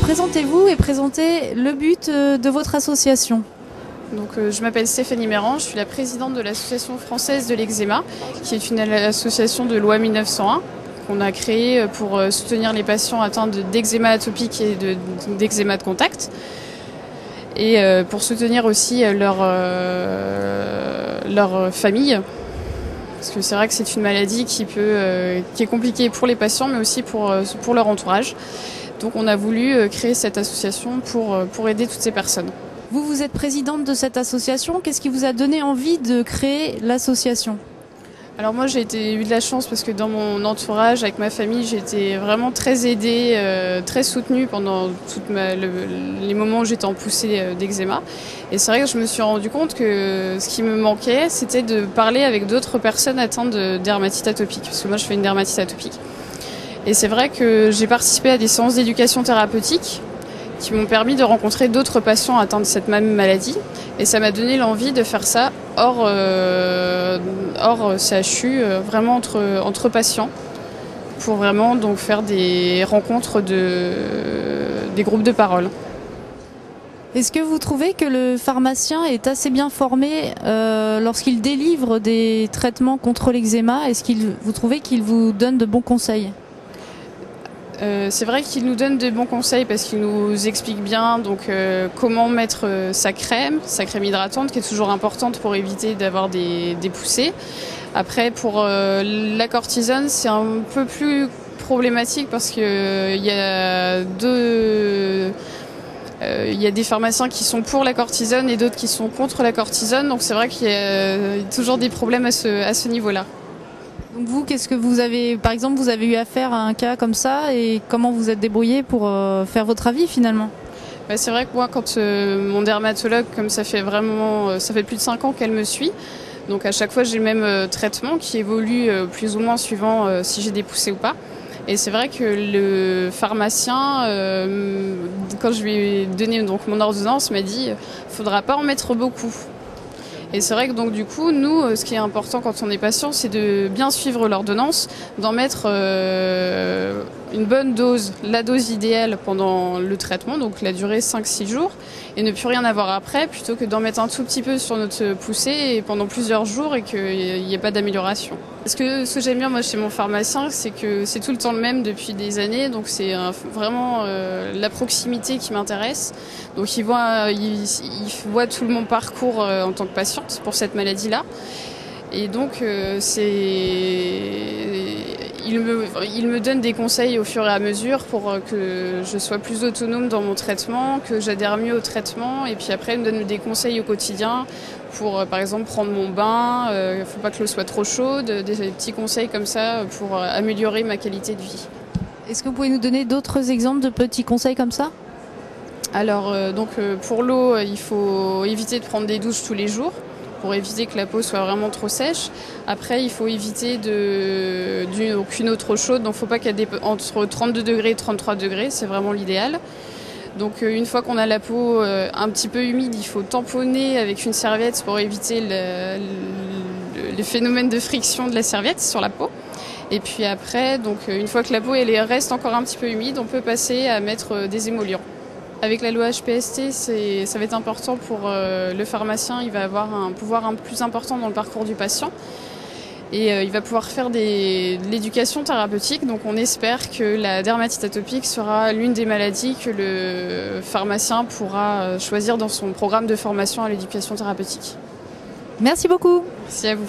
présentez-vous et présentez le but de votre association. Donc, je m'appelle Stéphanie Méran, je suis la présidente de l'Association française de l'eczéma, qui est une association de loi 1901 qu'on a créée pour soutenir les patients atteints d'eczéma atopique et d'eczéma de contact, et pour soutenir aussi leur famille, parce que c'est vrai que c'est une maladie qui est compliquée pour les patients, mais aussi pour leur entourage. Donc on a voulu créer cette association pour aider toutes ces personnes. Vous êtes présidente de cette association. Qu'est-ce qui vous a donné envie de créer l'association ? Alors moi j'ai eu de la chance parce que dans mon entourage, avec ma famille, j'ai été vraiment très aidée, très soutenue pendant les moments où j'étais en poussée d'eczéma. Et c'est vrai que je me suis rendu compte que ce qui me manquait, c'était de parler avec d'autres personnes atteintes de dermatite atopique. Parce que moi je fais une dermatite atopique. Et c'est vrai que j'ai participé à des séances d'éducation thérapeutique qui m'ont permis de rencontrer d'autres patients atteints de cette même maladie. Et ça m'a donné l'envie de faire ça hors CHU, vraiment entre patients, pour vraiment donc faire des rencontres, des groupes de parole. Est-ce que vous trouvez que le pharmacien est assez bien formé lorsqu'il délivre des traitements contre l'eczéma ? Vous trouvez qu'il vous donne de bons conseils ? C'est vrai qu'il nous donne de bons conseils parce qu'il nous explique bien comment mettre sa crème hydratante, qui est toujours importante pour éviter d'avoir des poussées. Après, pour la cortisone, c'est un peu plus problématique parce que il y a des pharmaciens qui sont pour la cortisone et d'autres qui sont contre la cortisone. Donc c'est vrai qu'il y a toujours des problèmes à ce niveau-là. Donc vous, qu'est-ce que vous avez, par exemple, vous avez eu affaire à un cas comme ça et comment vous êtes débrouillé pour faire votre avis finalement ? C'est vrai que moi, quand mon dermatologue, comme ça fait plus de 5 ans qu'elle me suit, donc à chaque fois j'ai le même traitement qui évolue plus ou moins suivant si j'ai des poussées ou pas. Et c'est vrai que le pharmacien, quand je lui ai donné mon ordonnance, m'a dit « faudra pas en mettre beaucoup ». Et c'est vrai que donc du coup, nous, ce qui est important quand on est patient, c'est de bien suivre l'ordonnance, d'en mettre une bonne dose, la dose idéale pendant le traitement, donc la durée 5-6 jours, et ne plus rien avoir après, plutôt que d'en mettre un tout petit peu sur notre poussée et pendant plusieurs jours et qu'il n'y ait pas d'amélioration. Ce que j'aime bien moi chez mon pharmacien, c'est que c'est tout le temps le même depuis des années, donc c'est vraiment la proximité qui m'intéresse. Donc il voit tout mon parcours en tant que patiente pour cette maladie-là. Et donc il me donne des conseils au fur et à mesure pour que je sois plus autonome dans mon traitement, que j'adhère mieux au traitement. Et puis après, il me donne des conseils au quotidien pour, par exemple, prendre mon bain. Il ne faut pas que l'eau soit trop chaude. Des petits conseils comme ça pour améliorer ma qualité de vie. Est-ce que vous pouvez nous donner d'autres exemples de petits conseils comme ça ? Alors, pour l'eau, il faut éviter de prendre des douches tous les jours, pour éviter que la peau soit vraiment trop sèche. Après, il faut éviter qu'une eau trop chaude, donc il ne faut pas qu'elle entre 32 degrés et 33 degrés, c'est vraiment l'idéal. Donc une fois qu'on a la peau un petit peu humide, il faut tamponner avec une serviette pour éviter le phénomène de friction de la serviette sur la peau. Et puis après, donc une fois que la peau reste encore un petit peu humide, on peut passer à mettre des émollients. Avec la loi HPST, ça va être important pour le pharmacien. Il va avoir un pouvoir plus important dans le parcours du patient. Et il va pouvoir faire de l'éducation thérapeutique. Donc on espère que la dermatite atopique sera l'une des maladies que le pharmacien pourra choisir dans son programme de formation à l'éducation thérapeutique. Merci beaucoup. Merci à vous.